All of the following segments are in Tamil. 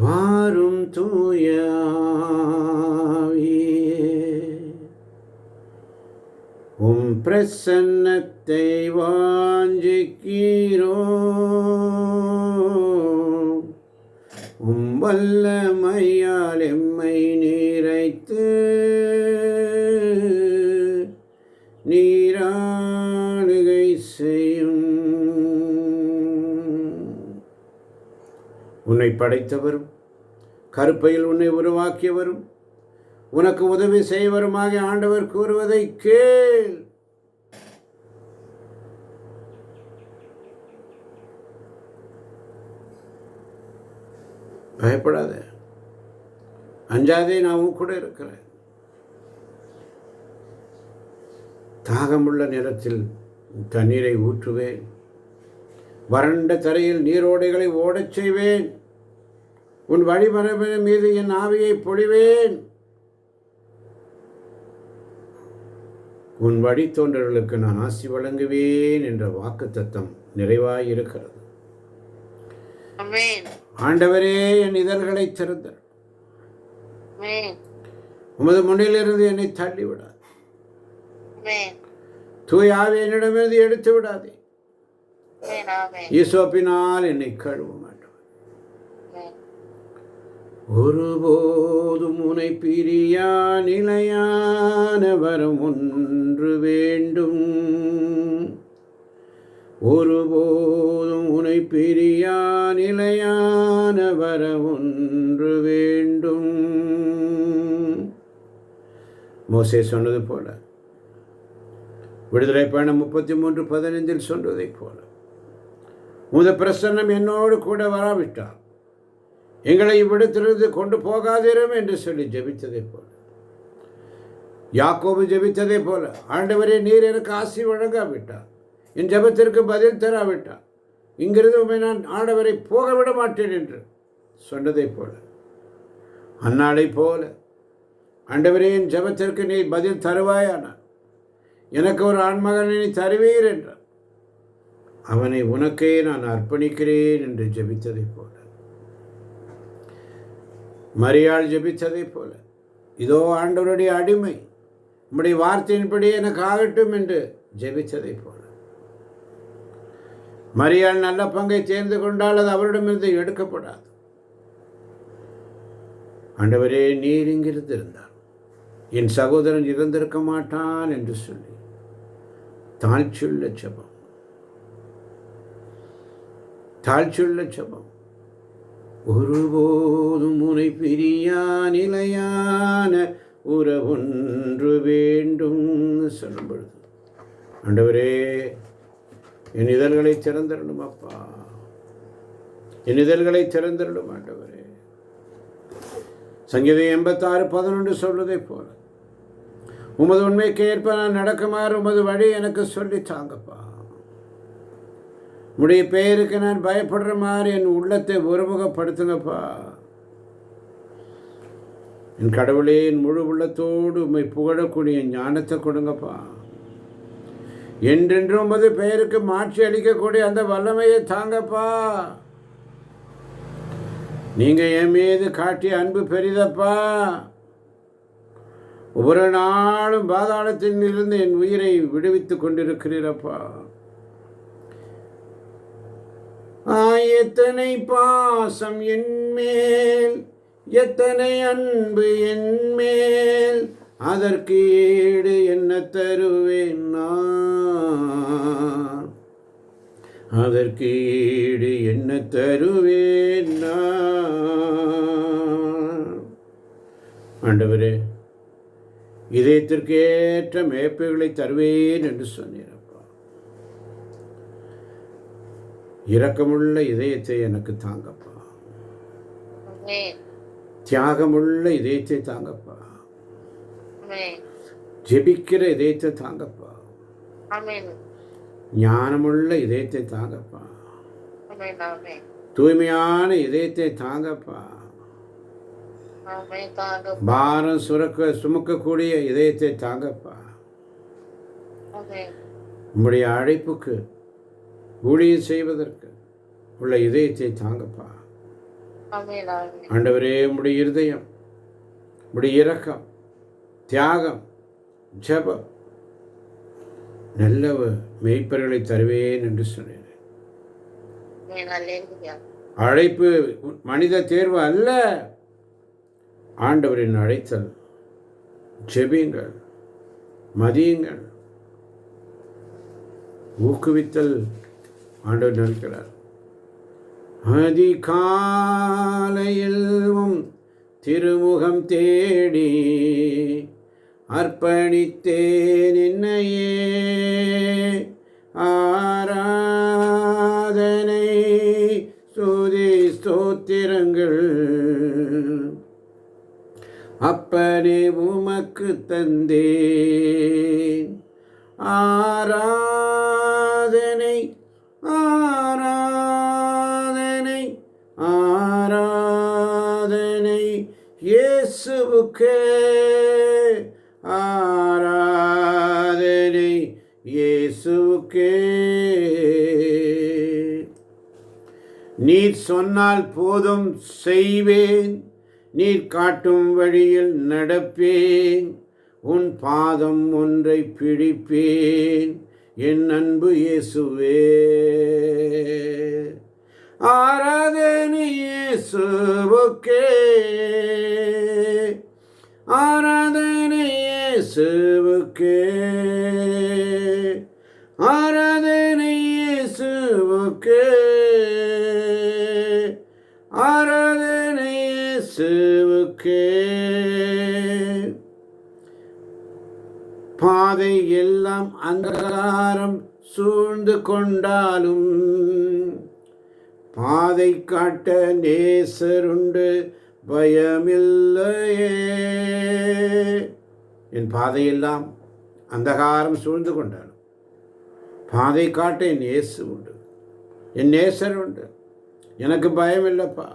வாரும் தூய ஆவியே, உம் பிரசன்னத்தை வாஞ்சிக்கிறோம். உம் வல்லமையால் எம்மை நிறைத்து நீராளுகை செய்யும். உன்னை படைத்தவரும் கருப்பையில் உன்னை உருவாக்கியவரும் உனக்கு உதவி செய்வருமாகிய ஆண்டவர் கூறுவதை கேள். பயப்படாத, அஞ்சாதே, நான் கூட இருக்கிறேன். தாகமுள்ள நேரத்தில் தண்ணீரை ஊற்றுவேன், வறண்ட தரையில் நீரோடைகளை ஓடச் செய்வேன், உன் வழிமரபின் மீது என் ஆவியை பொழிவேன், உன் வழித்தோன்றர்களுக்கு நான் ஆசி வழங்குவேன் என்ற வாக்குத்தத்தம் நிறைவாயிருக்கிறது. ஆண்டவரே, என் இதழ்களை திறந்தார், உமது முன்னிலிருந்து என்னை தள்ளிவிடாது. தூய ஆவி என்னிடமிருந்து எடுத்து விடாதே. ஈசோப்பினால் என்னை கழுவ மாட்டேன். ஒருபோதும் உனை பிரியா நிலையான வரம் ஒன்று வேண்டும். ஒருபோதும் உனை பிரியா நிலையான வரம் ஒன்று வேண்டும். மோசே சொன்னது போல, விடுதலை பயணம் 33:15 சொன்னதை போல, உமது பிரசன்னம் என்னோடு கூட வராவிட்டால் எங்களை இவ்விடத்திலிருந்து கொண்டு போகாதிரும் என்று சொல்லி ஜெபித்ததை போல, யாக்கோபு ஜெபித்ததை போல, ஆண்டவரே, நீர் எனக்கு ஆசி வழங்காவிட்டால், என் ஜெபத்திற்கு பதில் தராவிட்டால் இங்கிருந்து உண்மை நான் ஆண்டவரை போக விட மாட்டேன் என்று சொன்னதை போல, அந்நாளை போல, ஆண்டவரே, என் ஜெபத்திற்கு நீ பதில் தருவாயானால் எனக்கு ஒரு ஆண்மகனை நீ தருவீர் என்றார். அவனை உனக்கே நான் அர்ப்பணிக்கிறேன் என்று ஜெபித்ததை போல, மரியாள் ஜெபித்ததை போல, இதோ ஆண்டவருடைய அடிமை, உம்முடைய வார்த்தையின்படி எனக்கு ஆகட்டும் என்று ஜெபித்ததை போல, மரியாள் நல்ல பங்கை தேர்ந்து கொண்டால் அது அவரிடமிருந்து எடுக்கப்படாது. ஆண்டவரே, நீர் இங்கிருந்து இருந்தால் என் சகோதரன் இறந்திருக்க மாட்டான் என்று சொல்லி தாழ்ச்சியுள்ள ஜெபம், தாழ்ச்சியுள்ள ஜெபம். ஒருபோதும் உனை பிரியா நிலையான உறவொன்று வேண்டும் சொல்லும் பொழுது, ஆண்டவரே, என் இதழ்களை திறந்திரணும் அப்பா, என் இதழ்களை திறந்திரணும் ஆண்டவரே. சங்கீதம் 86:11 சொல்வதை போல, உமது உண்மைக்கு ஏற்ப நான் நடக்குமாறு உமது வழி எனக்கு சொல்லி தாங்கப்பா. உடைய பெயருக்கு நான் பயப்படுற மாதிரி என் உள்ளத்தை ஒருமுகப்படுத்துங்கப்பா. என் கடவுளே, என் முழு உள்ளத்தோடு உம்மை புகழக்கூடிய ஞானத்தை கொடுங்கப்பா. என்றென்றும் உமது பெயருக்கு மாற்றி அளிக்கக்கூடிய அந்த வல்லமையை தாங்கப்பா. நீங்க என் மீது காட்டிய அன்பு பெரிதப்பா. ஒவ்வொரு நாளும் பாதாளத்தில் இருந்து என் உயிரை விடுவித்துக் கொண்டிருக்கிறீரப்பா. எத்தனை பாசம் என்மேல், எத்தனை அன்பு என்மேல், அதற்கு ஈடு என்ன தருவேன் நான், அதற்கு ஈடு என்ன தருவேன் நான். ஆண்டவரே, இதயத்திற்கு ஏற்ற மேய்ப்புகளை தருவேன் என்று சொன்னீரப்பா. இரக்கமுள்ள இதயத்தை எனக்கு தாங்கப்பா. தியாகமுள்ள இதயத்தை தாங்கப்பா. ஜெபிக்கிற இதயத்தை தாங்கப்பா. ஞானமுள்ள இதயத்தை தாங்கப்பா. தூய்மையான இதயத்தை தாங்கப்பா. பாரம் சுமக்கக்கூடிய இதயத்தை தாங்கப்பா. உம்முடைய அழைப்புக்கு ஊழியம் செய்வதற்கு உள்ள இதயத்தை தாங்கப்பா. ஆண்டவரே, உம்முடைய இருதயம், உம்முடைய இரக்கம், தியாகம், ஜெபம், நல்ல மேய்ப்பர்களை தருவேன் என்று சொன்னேன். அழைப்பு மனித தேர்வு அல்ல, ஆண்டவரின் அழைத்தல். ஜெபியுங்கள், மதியுங்கள், ஊக்குவித்தல் ஆண்டவர் நினைக்கிறார். அதிகாலையில் திருமுகம் தேடி அர்ப்பணித்தேன் என்னையே, ஆராதனை ஸ்துதி ஸ்தோத்திரங்கள் அப்பனே உமக்கு தந்தேன். ஆராதனை ஆராதனை ஆராதனை இயேசுவுக்கே, ஆராதனை இயேசுவுக்கே. நீர் சொன்னால் போதும் செய்வேன், நீர் காட்டும் வழியில் நடப்பேன், உன் பாதம் ஒன்றை பிடிப்பேன் என் அன்பு இயேசுவே. ஆராதனை இயேசுவுக்கே, ஆராதனை இயேசுவுக்கே, ஆராதனை இயேசுவுக்கே, ஆராதனை இயேசுவுக்கே. பாதை எல்லாம் அந்தகாரம் சூழ்ந்து கொண்டாலும் பாதை காட்ட நேசருண்டு பயமில்லையே. என் பாதையெல்லாம் அந்தகாரம் சூழ்ந்து கொண்டாலும் பாதை காட்ட என் இயேசு உண்டு, என் நேசர் உண்டு, எனக்கு பயம் இல்லைப்பா.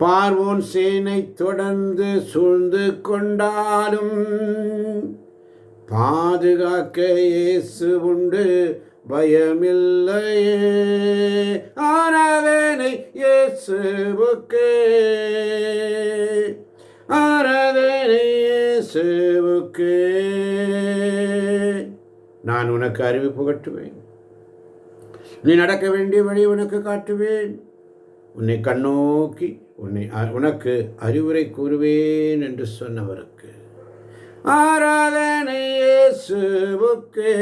பார்வோன் சேனை தொடர்ந்து சூழ்ந்து கொண்டாலும் பாதுகாக்க இயேசு உண்டு, பயமில்லையே. ஆராதனை இயேசுவுக்கே, ஆராதனை இயேசுவுக்கே. நான் உனக்கு அறிவிப்பு கட்டுவேன், நீ நடக்க வேண்டிய வழி உனக்கு காட்டுவேன், உன்னை கண்ணோக்கி உனக்கு அறிவுரை கூறுவேன் என்று சொன்னவருக்கு ஆராதனை இயேசுவுக்கே,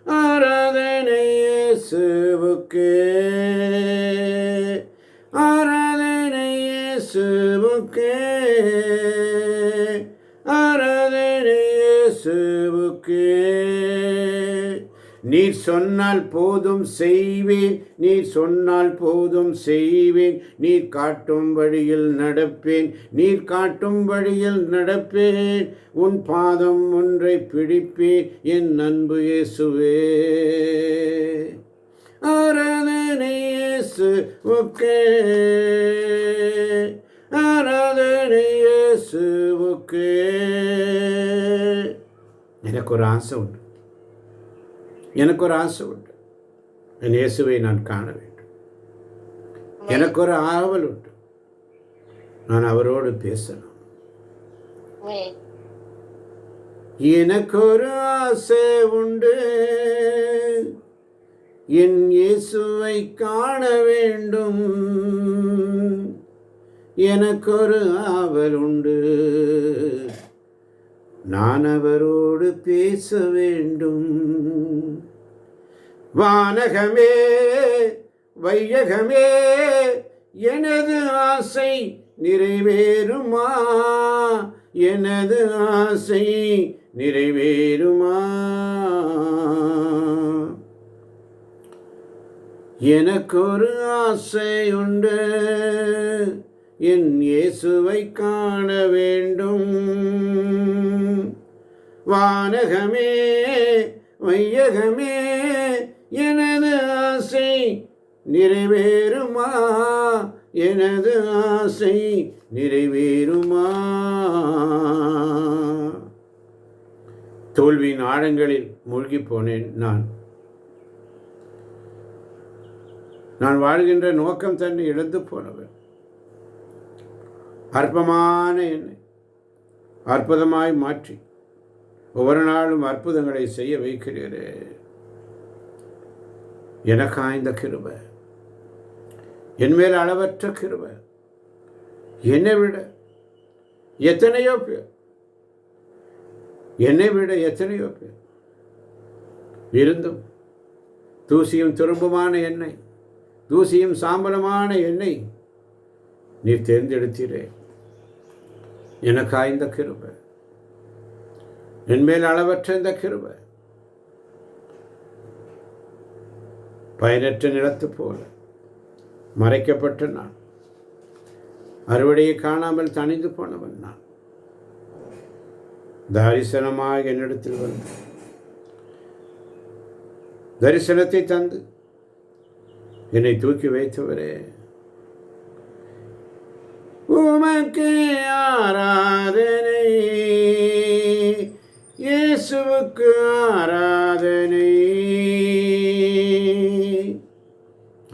ஆராதனை இயேசுவுக்கே, ஆராதனை இயேசுவுக்கே, ஆராதனை இயேசுவுக்கே. நீர் சொன்னால் போதும் செய்வேன், நீர் சொன்னால் போதும் செய்வேன், நீர் காட்டும் வழியில் நடப்பேன், நீர் காட்டும் வழியில் நடப்பேன், உன் பாதம் ஒன்றை பிடிப்பேன் என் அன்பு இயேசுவே. ஆராதனை இயேசுவுக்கே, ஆராதனை இயேசுவுக்கே. எனக்கு ஒரு ஆசை உண்டு, எனக்கு ஒரு ஆசை உண்டு, என் இயேசுவை நான் காண வேண்டும். எனக்கு ஒரு ஆவல் உண்டு, நான் அவரோடு பேசணும். எனக்கு ஒரு ஆசை உண்டு, என் இயேசுவை காண வேண்டும். எனக்கு ஒரு ஆவல் உண்டு, நான் அவரோடு பேச வேண்டும். வானகமே வையகமே எனது ஆசை நிறைவேறுமா, எனது ஆசை நிறைவேறுமா. எனக்கு ஒரு ஆசை உண்டு, என் இயேசுவை காண வேண்டும். வானகமே வையகமே எனது ஆசை நிறைவேறுமா, எனது ஆசை நிறைவேறுமா. தோல்வியின் ஆழங்களில் மூழ்கி போனேன் நான். நான் வாழ்கின்ற நோக்கம் தன்னை இழந்து போனவன். அற்பமான என்னை அற்புதமாய் மாற்றி ஒவ்வொரு நாளும் அற்புதங்களை செய்ய வைக்கிறீரே. எனக்கா இந்த கிருபை, என்மேல் அளவற்ற கிருபை. என்னை விட எத்தனையோ பேர், என்னை விட எத்தனையோ பேர் இருந்தும் தூசியும் துரும்புமான என்னை, தூசியும் சாம்பலுமான என்னை நீர் தேர்ந்தெடுத்தீரே. எனக்கா இந்த கிருபை, என்மேல் அளவற்ற இந்த கிருபை. பயனற்ற நிலத்து போல மறைக்கப்பட்ட நான், அறுவடையை காணாமல் தணிந்து போனவன் நான். தரிசனமாக என்னிடத்தில் வந்து தரிசனத்தை தந்து என்னை தூக்கி வைத்தவரே, உமக்கு ஆராதனை, இயேசுவுக்கு ஆராதனை.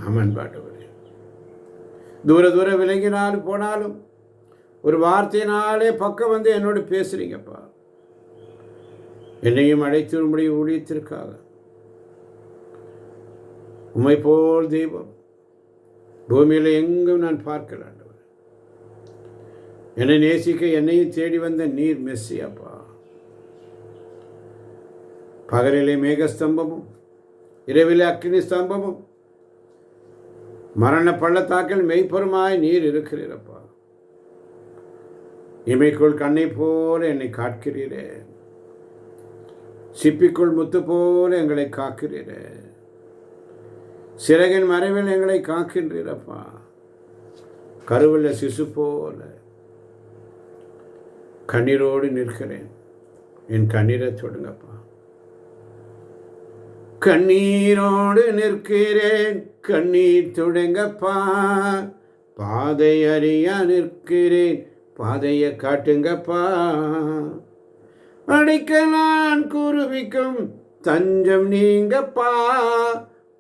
ஆமன் பாட்டவரே. தூர தூர விலகினாலும் போனாலும் ஒரு வார்த்தையினாலே பக்கம் வந்து என்னோடு பேசுறீங்கப்பா. என்னையும் அழைத்து உம்முடைய ஊழியத்திற்காக. உம்மை போல் தெய்வம் பூமியில் எங்கும் நான் பார்க்கல ஆண்டவர். என்னை நேசிக்க என்னையும் தேடி வந்த நீர் மெஸ்ஸியாப்பா. பகலிலே மேகஸ்தம்பமும் இரவிலே அக்கினி ஸ்தம்பமும் மரண பள்ளத்தாக்கில் மெய்ப்பொருமாய் நீர் இருக்கிறீரப்பா. இமைக்குள் கண்ணை போல என்னை காக்கிறீரே, சிப்பிக்குள் முத்து போல எங்களை காக்கிறீரே, சிறகின் மறைவில் எங்களை காக்கின்றீரப்பா. கருவுள்ள சிசு போல கண்ணீரோடு நிற்கிறேன். என் கண்ணீரை தொடுங்கப்பா. கண்ணீரோடு நிற்கிறேன், கண்ணீர் தொடுங்கப்பா. பாதை அறியா நிற்கிறேன், பாதையை காட்டுங்கப்பா. அடிக்க நான் குருவிக்கும் தஞ்சம் நீங்கப்பா.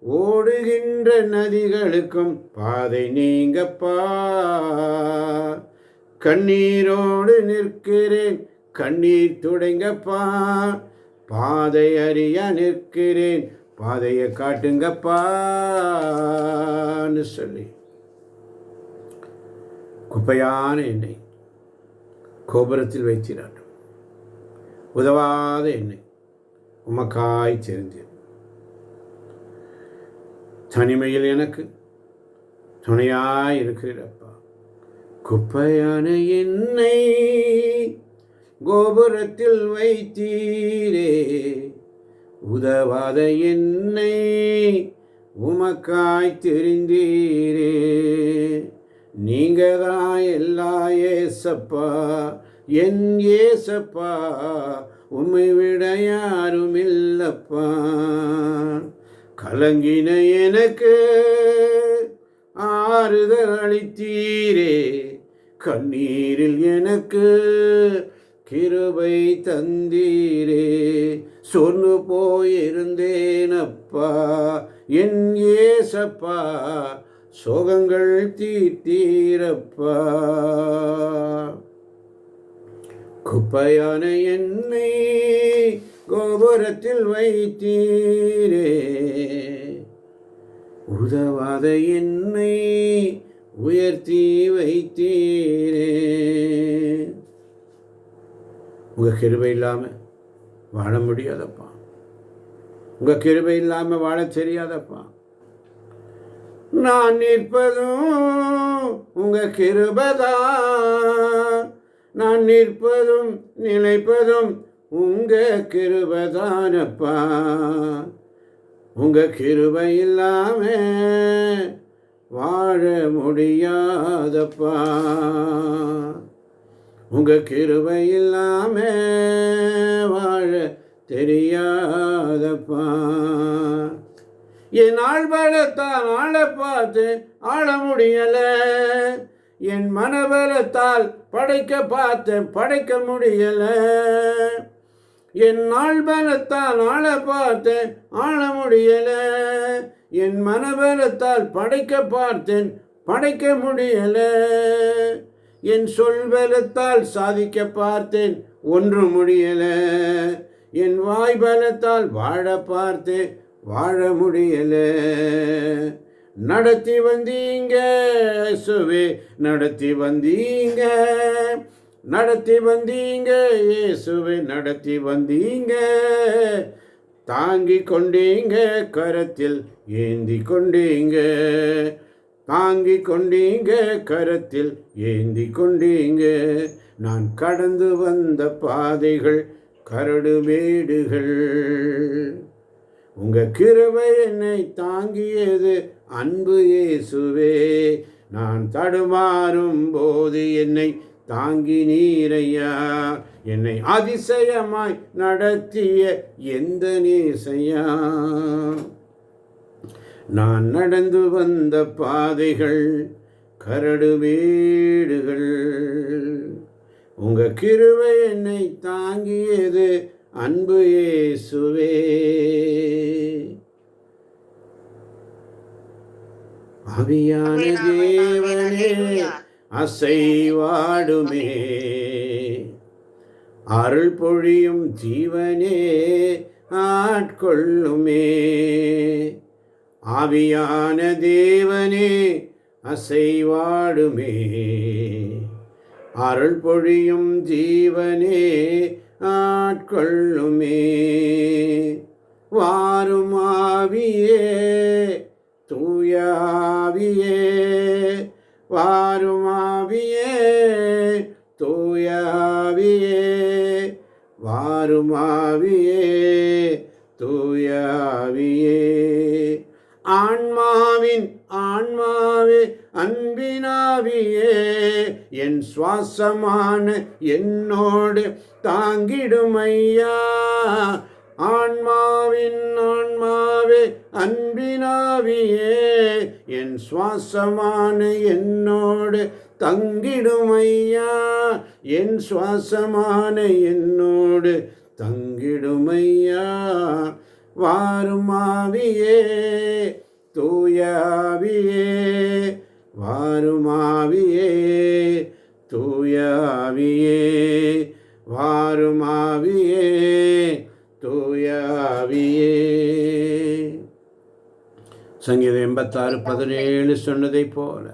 ஓடுகின்ற நதிகளுக்கும் பாதை நீங்கப்பா. கண்ணீரோடு நிற்கிறேன், கண்ணீர் துடைங்கப்பா. பாதை அறிய நிற்கிறேன், பாதையை காட்டுங்கப்பான்னு சொல்லி குப்பையான என்னை கோபுரத்தில் வைத்திராட்டும். உதவாத என்னை உமக்காய் தெரிந்தேன். தனிமையில் எனக்கு துணையாய் இருக்கிறப்பா. குப்பையான என்னை கோபுரத்தில் வைத்தீரே, உதவாத என்னை உமக்காய் தெரிந்தீரே. நீங்கதான் எல்லா ஏசப்பா, என் ஏசப்பா, உம்மை விட யாரும் இல்லப்பா. கலங்கின எனக்கு ஆறுதல் அளித்தீரே, கண்ணீரில் எனக்கு கிருபை தந்தீரே. சொன்னு போயிருந்தேனப்பா என் ஏசப்பா, சோகங்கள் தீர்த்தீரப்பா. குப்பையான என்னை கோபுரத்தில் வைத்தீரே, உதவாத என்னை உயர்த்தி வைத்தீரே. உங்கள் கிருபை இல்லாமல் வாழ முடியாதப்பா. உங்கள் கிருபை இல்லாமல் வாழ தெரியாதப்பா. நான் நிற்பதும் உங்கள் கிருபைதான், நான் நிற்பதும் நிலைப்பதும் உங்கள் கிருபைதானப்பா. உங்கள் கிருபை இல்லாமல் வாழ முடியாதப்பா. உங்கள் கிருபை இல்லாமல் வாழ தெரியாதப்பா. என் ஆழ்பலத்தால் ஆள பார்த்து ஆள முடியலை, என் மனபலத்தால் படைக்க பார்த்தேன் படைக்க முடியலை. என் ஆழ்பலத்தால் ஆள பார்த்தேன் ஆள முடியலை, என் மனபலத்தால் படைக்க பார்த்தேன், படைக்க முடியல. என் சொல் பலத்தால் சாதிக்க பார்த்தேன், ஒன்று முடியல. என் வாய் பலத்தால் வாழ பார்த்தேன், வாழ முடியல. நடத்தி வந்தீங்க இயேசுவே, நடத்தி வந்தீங்க, நடத்தி வந்தீங்க இயேசுவே, நடத்தி வந்தீங்க. தாங்கி கொண்டீங்க கரத்தில் ஏந்தி கொண்டீங்க, தாங்கி கொண்டீங்க கரத்தில் ஏந்தி கொண்டீங்க. நான் கடந்து வந்த பாதைகள் கரடு மேடுகள், உங்க கிருபை என்னை தாங்கியது அன்பு இயேசுவே. நான் தடுமாறும் போது என்னை தாங்கி நீரையா, என்னை அதிசயமாய் நடத்திய எந்த நேசையா. நான் நடந்து வந்த பாதைகள் கரடு மேடுகள், உங்க கிருபை என்னை தாங்கியது அன்பு இயேசுவே. ஆவியான தேவனே அசைவாடுமே, அருள் பொழியும் ஜீவனே ஆட்கொள்ளுமே. ஆவியான தேவனே அசைவாடுமே, அருள் பொழியும் ஜீவனே ஆட்கொள்ளுமே. வாரும் ஆவியே, தூயாவியே, வாரும் ஆவியே, தூயாவியே, வாரும் ஆவியே, தூயாவியே. ஆன்மாவின் ஆன்மாவே அன்பினாவியே, என் சுவாசமான என்னோடு தாங்கிடுமையா. ஆன்மாவின் ஆன்மாவே அன்பினாவியே, என் சுவாசமான என்னோடு தங்கிடுமையா, என் சுவாசமான என்னோடு தங்கிடுமையா. வாரும் ஆவியே, தூயாவியே, வாரும் ஆவியே, தூயாவியே, வாரும் ஆவியே, தூயாவியே. சங்கீதம் 86:17 சொன்னதைப் போல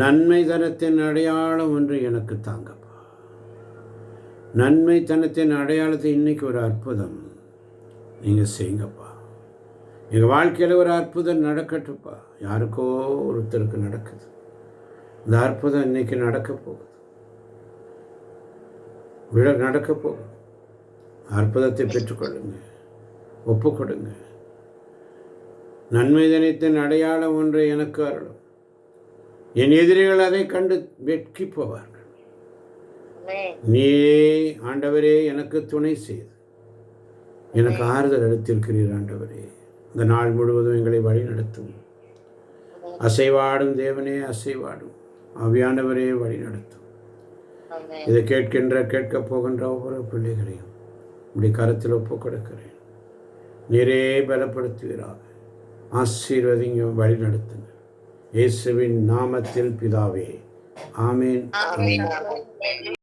நன்மை தனத்தின் அடையாளம் ஒன்று எனக்கு தாங்கப்பா. நன்மை தனத்தின் அடையாளத்தை இன்னைக்கு ஒரு அற்புதம் நீங்கள் செய்யுங்கப்பா. எங்கள் வாழ்க்கையில் ஒரு அற்புதம் நடக்கட்டுப்பா. யாருக்கோ ஒருத்தருக்கு நடக்குது, இந்த அற்புதம் இன்னைக்கு நடக்க போகுது, நடக்க போகுது. அற்புதத்தை பெற்றுக்கொள்ளுங்க, ஒப்பு கொடுங்க. நன்மை தனத்தின் அடையாளம் ஒன்றை எனக்கு அருளும். என் எதிரிகள் அதை கண்டு வெட்கி போவார்கள். நீயே ஆண்டவரே எனக்கு துணை செய்து எனக்கு ஆறுதல் அளித்திருக்கிறீர். ஆண்டவரே, இந்த நாள் முழுவதும் எங்களை வழி நடத்தும். அசைவாடும் தேவனே, அசைவாடும் ஆவியானவரே வழி நடத்தும். இதை கேட்கப் போகின்ற ஒவ்வொரு பிள்ளைகளையும் இப்படி கரத்தில் ஒப்பு கொடுக்கிறேன். நீரே பலப்படுத்துவீராக. ஆசீர்வதிங்க, வழி நடத்துங்க. இயேசுவின் நாமத்தில் பிதாவே, ஆமேன்.